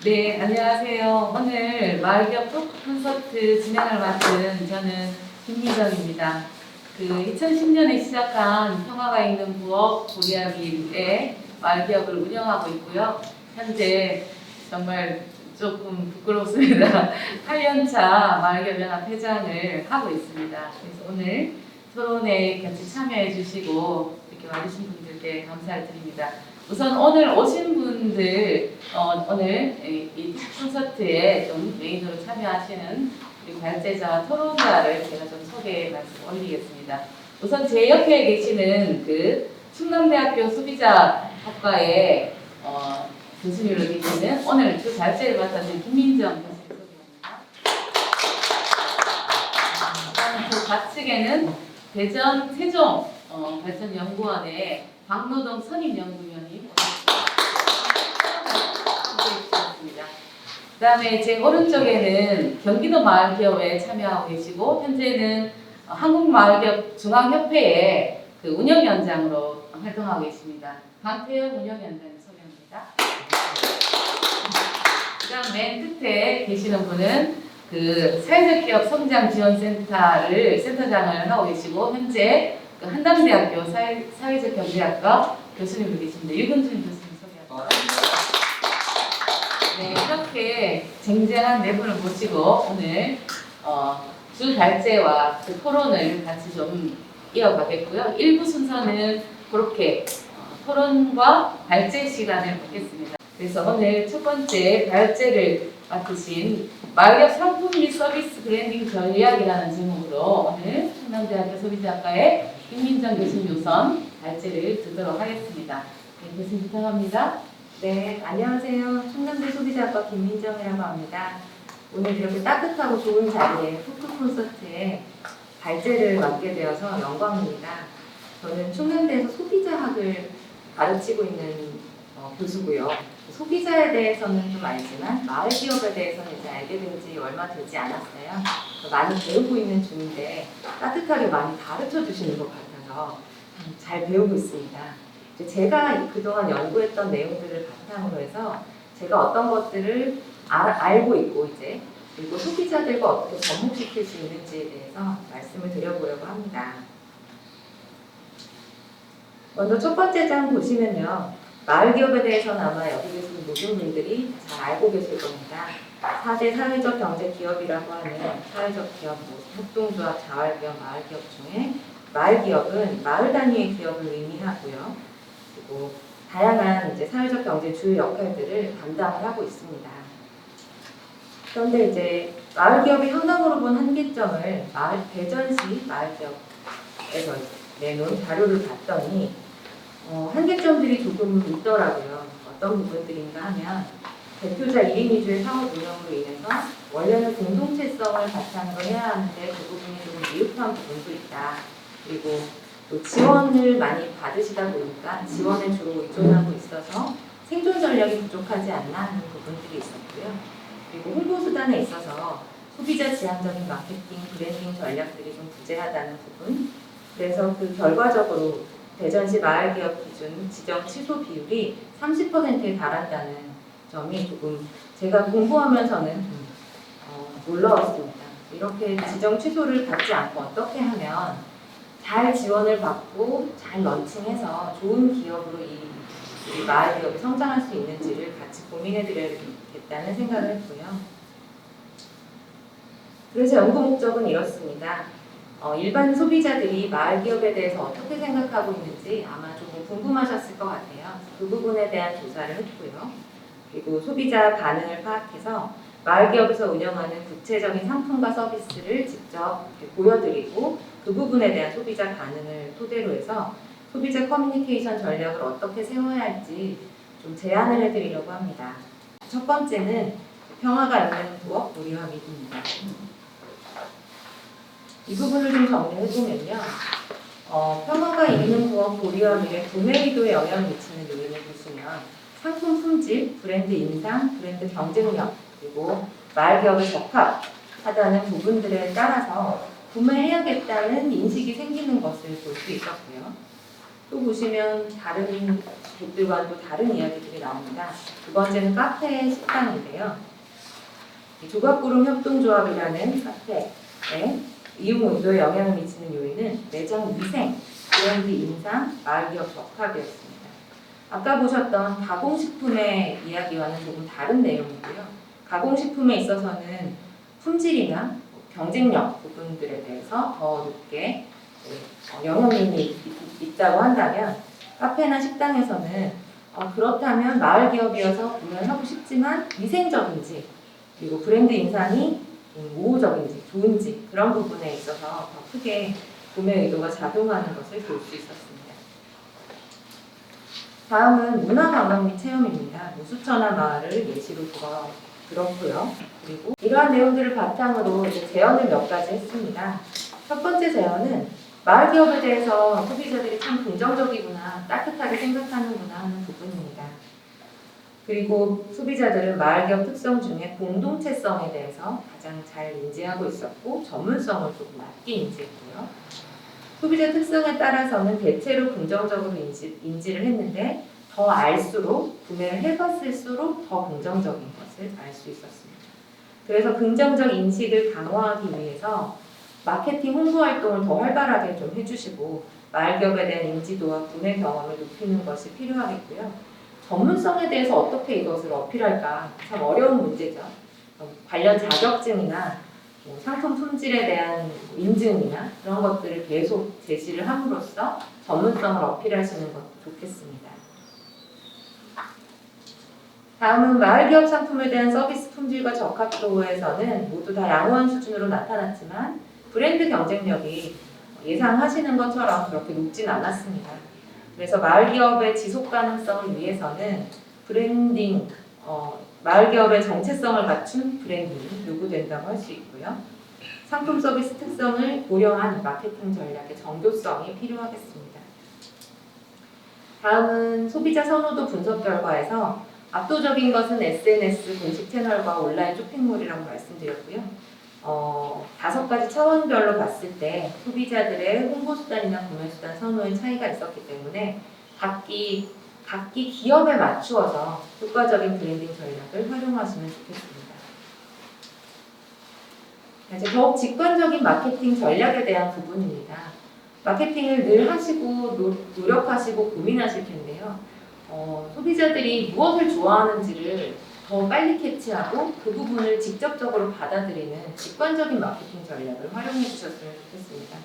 네, 안녕하세요. 오늘 마을기업 토크 콘서트 진행을 맡은 저는 김미정입니다. 2010년에 시작한 평화가 있는 부엌 고리아비의 마을기업을 운영하고 있고요. 현재 정말 조금 부끄럽습니다. 8년차 마을기업연합 회장을 하고 있습니다. 그래서 오늘 토론에 같이 참여해 주시고 이렇게 와주신 분들께 감사를 드립니다. 우선 오늘 오신 분들 오늘 이 콘서트에 좀 메인으로 참여하시는 우리 발제자와 토론자를 제가 좀 소개 말씀 올리겠습니다. 우선 제 옆에 계시는 충남대학교 소비자학과의 교수님으로 계시는 오늘 주 발제를 맡아주신 김민정 교수님 소개합니다. 다음 그 좌측에는 대전 세종 발전연구원의 박노동 선임연구위원님 함께해주셨습니다. 그 다음에 제 오른쪽에는 경기도 마을기업에 참여하고 계시고 현재는 한국마을기업 중앙협회의 운영위원장으로 활동하고 계십니다. 강태영 운영위원장님 소개합니다. 그 다음 맨 끝에 계시는 분은 사회적 기업 성장 지원센터를 센터장을 하고 계시고 현재 한남대학교 사회적 경제학과 교수님으로 계십니다. 유근준 교수님 소개합니다. 네, 이렇게 쟁쟁한 네 분을 모시고 오늘 주 발제와 토론을 같이 좀 이어가겠고요. 1부 순서는 그렇게 토론과 발제 시간을 갖겠습니다. 그래서 오늘 첫 번째 발제를 맡으신 마을기업 상품 및 서비스 브랜딩 전략이라는 제목으로 오늘 충남대학교 소비자학과의 김민정 교수님 우선 발제를 듣도록 하겠습니다. 네, 교수님 부탁합니다. 네, 안녕하세요. 충남대 소비자학과 김민정이라고 합니다. 오늘 이렇게 따뜻하고 좋은 자리에 토크 콘서트에 발제를 맡게 되어서 영광입니다. 저는 충남대에서 소비자학을 가르치고 있는 교수고요. 소비자에 대해서는 좀 알지만 마을 기업에 대해서는 이제 알게 된 지 얼마 되지 않았어요. 많이 배우고 있는 중인데 따뜻하게 많이 가르쳐 주시는 것 같아서 잘 배우고 있습니다. 제가 그동안 연구했던 내용들을 바탕으로 해서 제가 어떤 것들을 알고 있고 그리고 소비자들과 어떻게 접목시킬 수 있는지에 대해서 말씀을 드려보려고 합니다. 먼저 첫 번째 장 보시면요. 마을 기업에 대해서는 아마 여기 계신 모든 분들이 잘 알고 계실 겁니다. 4대 사회적 경제 기업이라고 하는 사회적 기업, 협동조합, 자활기업, 마을 기업 중에 마을 기업은 마을 단위의 기업을 의미하고요. 그리고 다양한 사회적 경제 주요 역할들을 감당을 하고 있습니다. 그런데 마을 기업의 현황으로 본 한계점을 대전시 마을 기업에서 내놓은 자료를 봤더니 한계점들이 조금 있더라고요. 어떤 부분들인가 하면 대표자 1인 2주의 사업 운영으로 인해서 원래는 공동체성을 바탕으로 해야 하는데 그 부분이 조금 미흡한 부분도 있다. 그리고 또 지원을 많이 받으시다 보니까 지원에 주로 의존하고 있어서 생존 전략이 부족하지 않나 하는 부분들이 있었고요. 그리고 홍보 수단에 있어서 소비자 지향적인 마케팅, 브랜딩 전략들이 좀 부재하다는 부분. 그래서 결과적으로 대전시 마을기업 기준 지정 취소 비율이 30%에 달한다는 점이 조금 제가 공부하면서는 놀라웠습니다. 이렇게 지정 취소를 받지 않고 어떻게 하면 잘 지원을 받고 잘 런칭해서 좋은 기업으로 우리 마을 기업이 성장할 수 있는지를 같이 고민해 드려야겠다는 생각을 했고요. 그래서 연구 목적은 이렇습니다. 일반 소비자들이 마을 기업에 대해서 어떻게 생각하고 있는지 아마 조금 궁금하셨을 것 같아요. 그 부분에 대한 조사를 했고요. 그리고 소비자 반응을 파악해서 마을 기업에서 운영하는 구체적인 상품과 서비스를 직접 보여드리고 그 부분에 대한 소비자 반응을 토대로 해서 소비자 커뮤니케이션 전략을 어떻게 세워야 할지 좀 제안을 해드리려고 합니다. 첫 번째는 평화가 있는 부엌 우리와 믿습니다. 이 부분을 좀 정리해보면요. 평화가 있는 부엌 고리와 밀의 구매의도에 영향을 미치는 요인을 보시면 상품 품질, 브랜드 인상, 브랜드 경쟁력, 그리고 마을 기업에 적합하다는 부분들에 따라서 구매해야겠다는 인식이 생기는 것을 볼 수 있었고요. 또 보시면 다른 곳들과는 또 다른 이야기들이 나옵니다. 두 번째는 카페 식당인데요. 이 조각구름 협동조합이라는 카페에 이용 의도에 영향을 미치는 요인은 매장 위생, 브랜드 인상, 마을기업 적합이었습니다. 아까 보셨던 가공식품의 이야기와는 조금 다른 내용이고요. 가공식품에 있어서는 품질이나 경쟁력 부분들에 대해서 더 높게 영향력이 있다고 한다면 카페나 식당에서는 그렇다면 마을 기업이어서 구매를 하고 싶지만 위생적인지 그리고 브랜드 인상이 우호적인지 좋은지 그런 부분에 있어서 더 크게 구매 의도가 작용하는 것을 볼 수 있었습니다. 다음은 문화관광 및 체험입니다. 수천화 마을을 예시로 들었고요. 그리고 이러한 내용들을 바탕으로 이제 제언을 몇 가지 했습니다. 첫 번째 제언은 마을 기업에 대해서 소비자들이 참 긍정적이구나, 따뜻하게 생각하는구나 하는 부분입니다. 그리고 소비자들은 마을 기업 특성 중에 공동체성에 대해서 가장 잘 인지하고 있었고 전문성을 조금 낮게 인지했고요. 소비자 특성에 따라서는 대체로 긍정적으로 인지를 했는데 더 알수록 구매를 해봤을수록 더 긍정적인 것을 알 수 있었습니다. 그래서 긍정적 인식을 강화하기 위해서 마케팅 홍보 활동을 더 활발하게 좀 해주시고 마을 기업에 대한 인지도와 구매 경험을 높이는 것이 필요하겠고요. 전문성에 대해서 어떻게 이것을 어필할까 참 어려운 문제죠. 관련 자격증이나 상품 품질에 대한 인증이나 그런 것들을 계속 제시를 함으로써 전문성을 어필하시는 것도 좋겠습니다. 다음은 마을기업 상품에 대한 서비스 품질과 적합도에서는 모두 다 양호한 수준으로 나타났지만 브랜드 경쟁력이 예상하시는 것처럼 그렇게 높진 않았습니다. 그래서 마을기업의 지속 가능성을 위해서는 브랜딩, 마을기업의 정체성을 갖춘 브랜딩이 요구된다고 할 수 있고요. 상품 서비스 특성을 고려한 마케팅 전략의 정교성이 필요하겠습니다. 다음은 소비자 선호도 분석 결과에서 압도적인 것은 SNS 공식 채널과 온라인 쇼핑몰이라고 말씀드렸고요. 5가지 차원별로 봤을 때 소비자들의 홍보 수단이나 구매 수단 선호의 차이가 있었기 때문에 각기 기업에 맞추어서 효과적인 브랜딩 전략을 활용하시면 좋겠습니다. 이제 더욱 직관적인 마케팅 전략에 대한 부분입니다. 마케팅을 늘 하시고 노력하시고 고민하실 텐데요. 소비자들이 무엇을 좋아하는지를 더 빨리 캐치하고 그 부분을 직접적으로 받아들이는 직관적인 마케팅 전략을 활용해 주셨으면 좋겠습니다.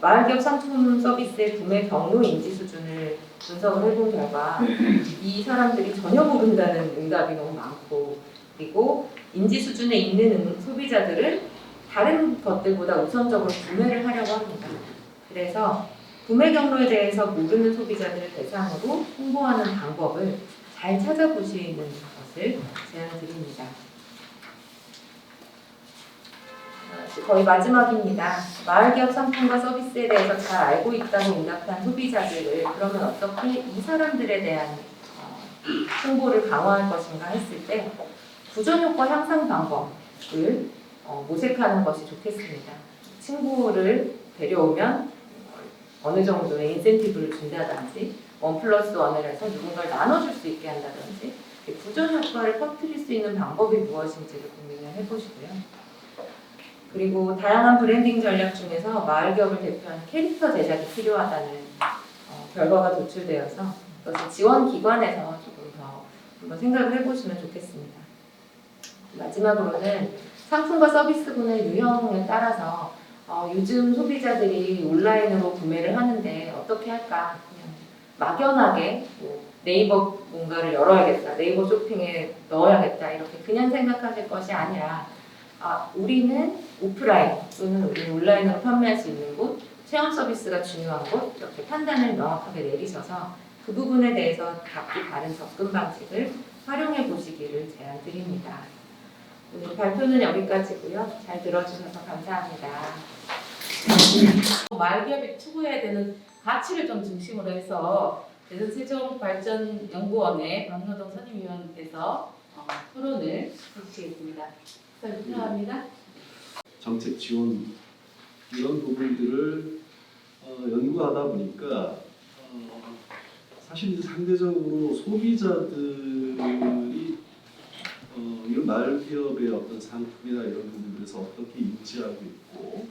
마을기업 상품 서비스의 구매 경로 인지 수준을 분석을 해본 결과 이 사람들이 전혀 모른다는 응답이 너무 많고 그리고 인지 수준에 있는 소비자들은 다른 것들보다 우선적으로 구매를 하려고 합니다. 그래서 구매 경로에 대해서 모르는 소비자들을 대상으로 홍보하는 방법을 잘 찾아보시는 것을 제안드립니다. 거의 마지막입니다. 마을기업 상품과 서비스에 대해서 잘 알고 있다고 응답한 소비자들을 그러면 어떻게 이 사람들에 대한 홍보를 강화할 것인가 했을 때 부전효과 향상 방법을 모색하는 것이 좋겠습니다. 친구를 데려오면 어느 정도의 인센티브를 준다든지 1+1을 해서 누군가를 나눠줄 수 있게 한다든지 부전효과를 퍼뜨릴 수 있는 방법이 무엇인지를 고민을 해보시고요. 그리고 다양한 브랜딩 전략 중에서 마을기업을 대표하는 캐릭터 제작이 필요하다는 결과가 도출되어서 그것을 지원 기관에서 조금 더 한번 생각을 해보시면 좋겠습니다. 마지막으로는 상품과 서비스군의 유형에 따라서 요즘 소비자들이 온라인으로 구매를 하는데 어떻게 할까? 그냥 막연하게 네이버 뭔가를 열어야겠다, 네이버 쇼핑에 넣어야겠다 이렇게 그냥 생각하실 것이 아니라 우리는 오프라인 또는 우리는 온라인으로 판매할 수 있는 곳, 체험 서비스가 중요한 곳 이렇게 판단을 명확하게 내리셔서 그 부분에 대해서 각기 다른 접근 방식을 활용해 보시기를 제안드립니다. 오늘 발표는 여기까지고요. 잘 들어주셔서 감사합니다. 마을기업이 추구해야 되는 가치를 좀 중심으로 해서 대전세종발전연구원의 박노동 선임위원께서 토론을 해주시겠습니다. 감사합니다. 정책 지원 이런 부분들을 연구 하다 보니까 사실 이제 상대적으로 소비자들이 이런 마을 기업의 어떤 상품이나 이런 부분들에서 어떻게 인지하고 있고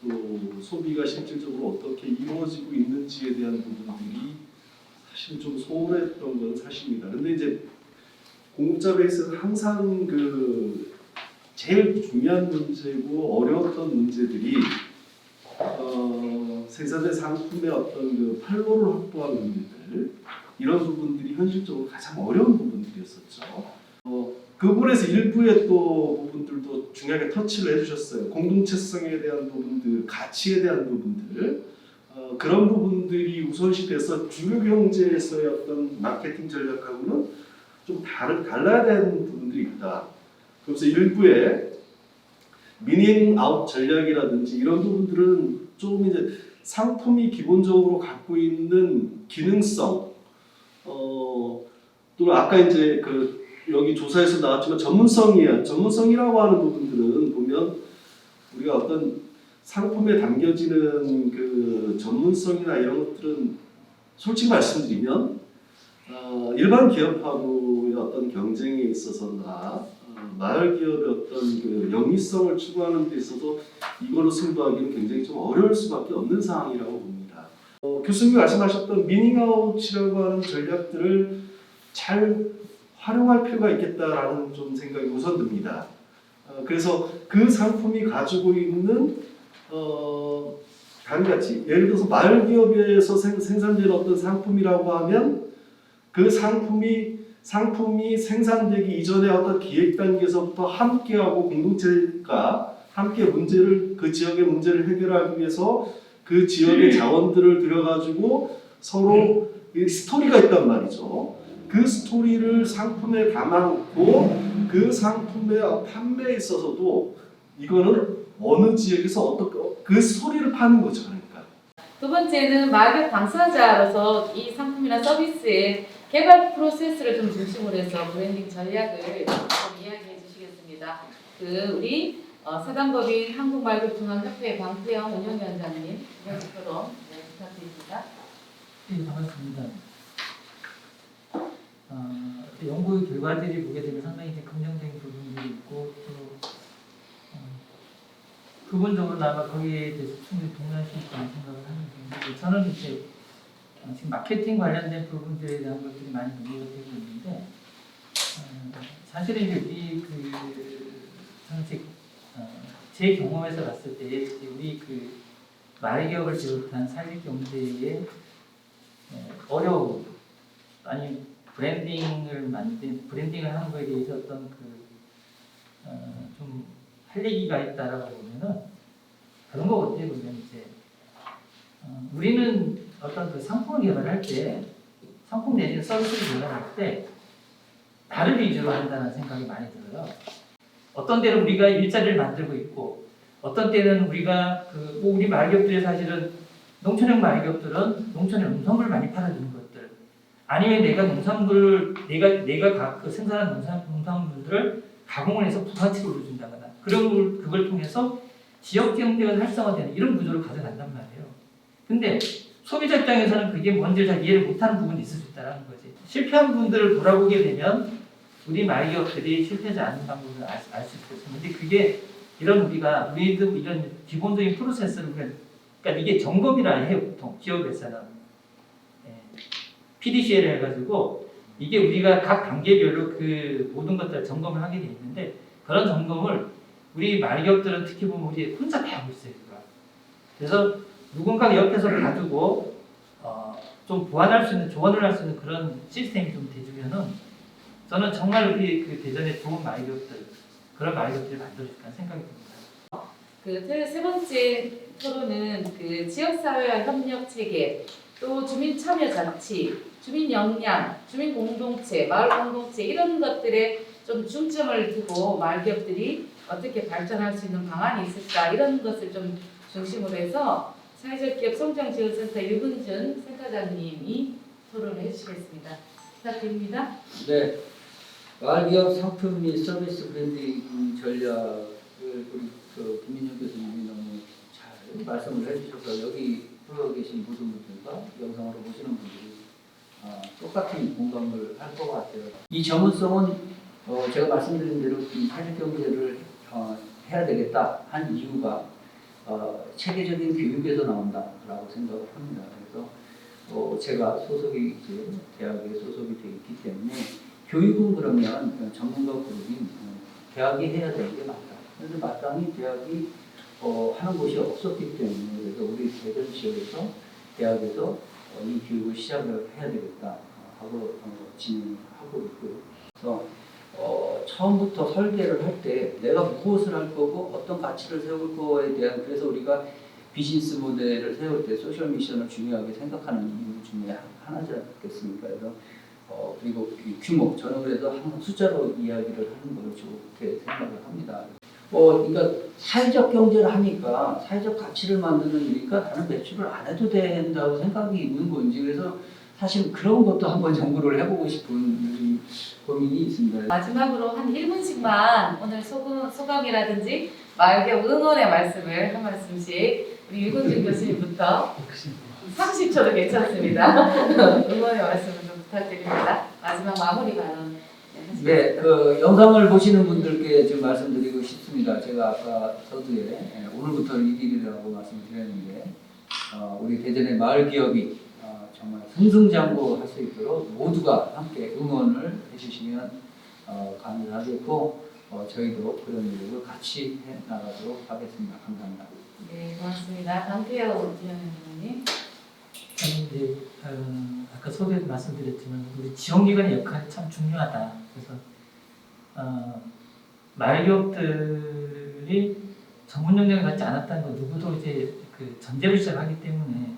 또 소비가 실질적으로 어떻게 이루어지고 있는지에 대한 부분들이 사실 좀 소홀했던 건 사실입니다. 근데 이제 공급자 베이스는 항상 그 제일 중요한 문제고 어려웠던 문제들이 생산된 상품의 어떤 그 판로를 확보하는 문제들 이런 부분들이 현실적으로 가장 어려운 부분들이었었죠. 그 부분에서 일부의 또 부분들도 중요하게 터치를 해주셨어요. 공동체성에 대한 부분들, 가치에 대한 부분들 그런 부분들이 우선시돼서 주류 경제에서의 어떤 마케팅 전략하고는 좀 달라야 되는 부분들이 있다. 그래서 일부의 미닝 아웃 전략이라든지 이런 부분들은 좀 이제 상품이 기본적으로 갖고 있는 기능성, 또 아까 이제 그 여기 조사에서 나왔지만 전문성이라고 하는 부분들은 보면 우리가 어떤 상품에 담겨지는 그 전문성이나 이런 것들은 솔직히 말씀드리면 일반 기업하고의 어떤 경쟁에 있어서나 마을 기업의 어떤 그 영리성을 추구하는 데 있어서 이걸로 승부하기는 굉장히 좀 어려울 수밖에 없는 상황이라고 봅니다. 교수님이 말씀하셨던 미닝아웃이라고 하는 전략들을 잘 활용할 필요가 있겠다라는 좀 생각이 우선 듭니다. 그래서 그 상품이 가지고 있는 가치, 예를 들어서 마을 기업에서 생산되는 어떤 상품이라고 하면 그 상품이 생산되기 이전에 어떤 기획 단계에서부터 함께하고 공동체가 함께 그 지역의 문제를 해결하기 위해서 그 지역의 자원들을 들여가지고 서로 스토리가 있단 말이죠. 그 스토리를 상품에 담아놓고 그 상품의 판매에 있어서도 이거는 어느 지역에서 어떻게 그 스토리를 파는 거죠. 그러니까. 두 번째는 마켓 당사자로서 이 상품이나 서비스의 개발 프로세스를 좀 중심으로 해서 브랜딩 전략을 좀 이야기해 주시겠습니다. 우리 사단법인 한국마을교통학협회 방태영 운영위원장님 이번 토론 부탁드립니다. 네, 반갑습니다. 연구 결과들이 보게 되면 상당히 이제 긍정적인 부분들이 있고 또 부분적으로 아마 거기에 대해서 충분히 동의할 수 있다는 생각을 하는데 저는 이제 지금 마케팅 관련된 부분들에 대한 것들이 많이 논의가 되고 있는데 사실은 이제 저는 제 경험에서 봤을 때 우리 그 마을기업을 비롯한 사회적 경제의 어려움 아니 브랜딩을 하는 거에 대해서 어떤 좀 할 얘기가 있다라고 보면은 그런 거 같아요. 보면 이제 우리는 어떤 그 상품을 개발할 때 상품 내지는 서비스를 개발할 때 나를 위주로 한다는 생각이 많이 들어요. 어떤 때는 우리가 일자리를 만들고 있고 어떤 때는 우리가 우리 마을기업들이 사실은 농촌형 마을기업들은 농촌의 농산물을 많이 팔아주는 것들 아니면 내가 농산물을 내가 생산한 농산물들을 가공을 해서 부가치를 올려준다거나 그걸 통해서 지역 경제가 활성화되는 이런 구조를 가져간단 말이에요. 근데 소비자 입장에서는 그게 뭔지를 잘 이해를 못하는 부분이 있을 수 있다는 거지. 실패한 분들을 돌아보게 되면 우리 마을기업들이 실패하지 않는 방법을 알 수 있거든요. 근데 그게 우리도 이런 기본적인 프로세스를 그러니까 이게 점검이라 해요. 보통 기업에서는 PDCA를 해가지고 이게 우리가 각 단계별로 그 모든 것들을 점검을 하게 돼 있는데 그런 점검을 우리 마을기업들은 특히 보면 우리 혼자 다 하고 있어요. 그래서 누군가가 옆에서 봐주고 좀 보완할 수 있는 조언을 할 수 있는 그런 시스템이 좀 돼주면은 저는 정말 우리 그 대전의 좋은 마을기업들 그런 마을기업들을 만들 수 있다는 생각이 듭니다. 세 번째 토론은 지역사회와 협력 체계, 또 주민 참여 자치, 주민 역량, 주민 공동체, 마을 공동체 이런 것들에 좀 중점을 두고 마을 기업들이 어떻게 발전할 수 있는 방안이 있을까 이런 것을 좀 중심으로 해서 사회적 기업 성장지원센터 유근준 센터장님이 토론을 해주시겠습니다. 부탁드립니다. 네, 마을기업 상품 및 서비스 브랜딩 전략을 우리 김민영 교수님이 너무 잘 말씀을 해주셔서 여기 들어와 계신 모든 분들과 영상으로 보시는 분들이 똑같은 공감을 할 것 같아요. 이 전문성은 제가 말씀드린 대로 이 사회경제를 해야 되겠다 한 이유가 체계적인 교육에서 나온다라고 생각을 합니다. 그래서 제가 소속이 이제 대학에 소속이 되어 있기 때문에 교육은 그러면 전문가 그룹인 대학이 해야 되는 게 맞다. 그런데 마땅히 대학이 하는 곳이 없었기 때문에 그래서 우리 대전 지역에서 대학에서 이 교육을 시작을 해야 되겠다 하고 진행하고 있고요. 그래서 처음부터 설계를 할 때 내가 무엇을 할 거고 어떤 가치를 세울 거에 대한 그래서 우리가 비즈니스 모델을 세울 때 소셜 미션을 중요하게 생각하는 이유 중에 하나지 않겠습니까? 그래서 그리고 이 규모 저는 그래서 항상 숫자로 이야기를 하는 걸 좋게 생각을 합니다. 그러니까 사회적 경제를 하니까 사회적 가치를 만드는 일이니까 나는 매출을 안 해도 된다고 생각이 있는 건지 그래서 사실 그런 것도 한번 연구를 해보고 싶은 고민이 있습니다. 마지막으로 한 1분씩만 오늘 소감이라든지 마을기업 응원의 말씀을 한 말씀씩 우리 유근준 교수님부터 30초도 괜찮습니다. 응원의 말씀을 좀 부탁드립니다. 마지막 마무리 발언. 네, 그 영상을 보시는 분들께 지금 말씀드리고 싶습니다. 제가 아까 서두에 오늘부터 1일이라고 말씀드렸는데 우리 대전의 마을 기업이 정말 승승장구할 수 있도록 모두가 함께 응원을 해주시면 감사하겠고 저희도 그런 일을 같이 해 나가도록 하겠습니다. 감사합니다. 네, 고맙습니다. 강태호 위원장님. 저는 이제 아까 소개도 말씀드렸지만 우리 지원기관의 역할이 참 중요하다. 그래서 마을기업들이 전문 영역을 갖지 않았다는 거 누구도 이제 그 전제를 시작하기 때문에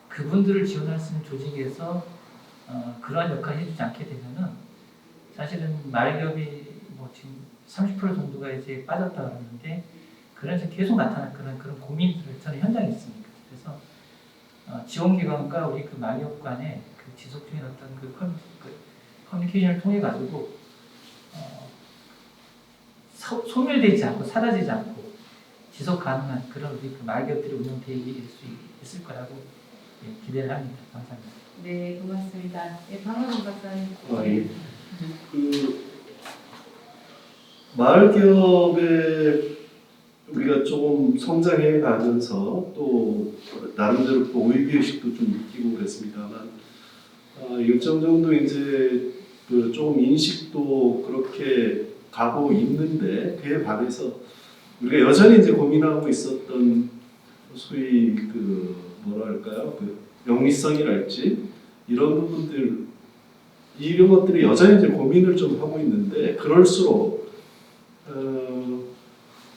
그분들을 지원할 수 있는 조직에서 그러한 역할을 해주지 않게 되면은 사실은 마을기업이 뭐 지금 30% 정도가 이제 빠졌다 그러는데 그런 데 계속 나타난 그런 고민들을 저는 현장에 있습니다. 그래서 지원기관과 우리 그 마을기업 간의 그 지속적인 어떤 그 커뮤니케이션을 통해 가지고 소멸되지 않고 사라지지 않고 지속 가능한 그런 우리 그 마을기업들이 운영될 수 있을 거라고 기대를 합니다. 감사합니다. 네, 고맙습니다. 예, 박만원 박사님. 예. 그 마을 기업에 우리가 조금 성장해 가면서 또 나름대로 또 오이비 의식도 좀 느끼고 그랬습니다만 일정 정도 이제 그 조금 인식도 그렇게 가고 있는데 그에 반해서 우리가 여전히 이제 고민하고 있었던 소위 그 뭐랄까요 그 영리성이랄지 이런 부분들 이런 것들이 여전히 이제 고민을 좀 하고 있는데 그럴수록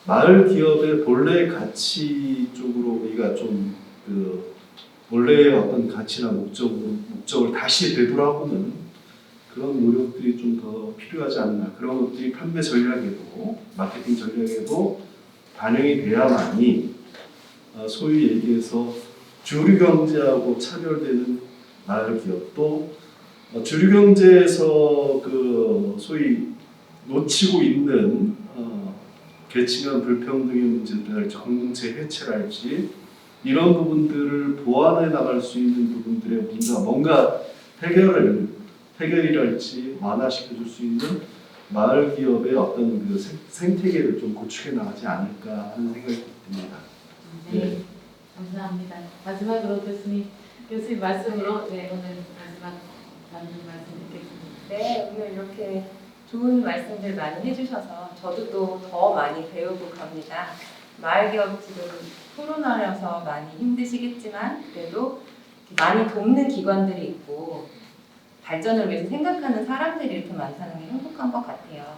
마을 기업의 본래 가치 쪽으로 우리가 좀 그 본래의 어떤 가치나 목적을 다시 되돌아보는 그런 노력들이 좀 더 필요하지 않나 그런 것들이 판매 전략에도 마케팅 전략에도 반영이 돼야만이 소위 얘기해서 주류 경제하고 차별되는 마을 기업도 주류 경제에서 그 소위 놓치고 있는 계층간 불평등의 문제들랄지 공동체 해체랄지 이런 부분들을 보완해 나갈 수 있는 부분들의 문제가 뭔가 해결이랄지 완화시켜줄 수 있는 마을 기업의 어떤 그 생태계를 좀 구축해 나가지 않을까 하는 생각이 듭니다. 네, 감사합니다. 마지막으로 교수님 말씀으로 오늘 마지막 나누는 말씀 듣겠습니다. 네, 오늘 이렇게 좋은 말씀들 많이 해주셔서 저도 또 더 많이 배우고 갑니다. 마을기업 지금 코로나라서 많이 힘드시겠지만 그래도 많이 돕는 기관들이 있고 발전을 위해서 생각하는 사람들이 이렇게 많다는 게 행복한 것 같아요.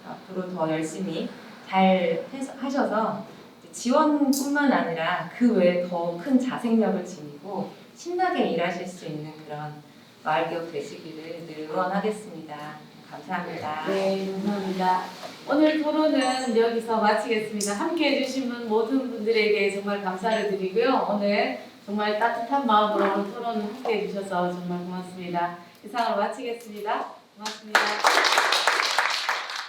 앞으로 더 열심히 잘 하셔서 지원뿐만 아니라 그 외에 더 큰 자생력을 지니고 신나게 일하실 수 있는 그런 마을기업 되시기를 늘 응원하겠습니다. 감사합니다. 네, 감사합니다. 오늘 토론은 여기서 마치겠습니다. 함께 해주신 모든 분들에게 정말 감사를 드리고요. 오늘 정말 따뜻한 마음으로 오늘 토론 함께 해주셔서 정말 고맙습니다. 이상으로 마치겠습니다. 고맙습니다.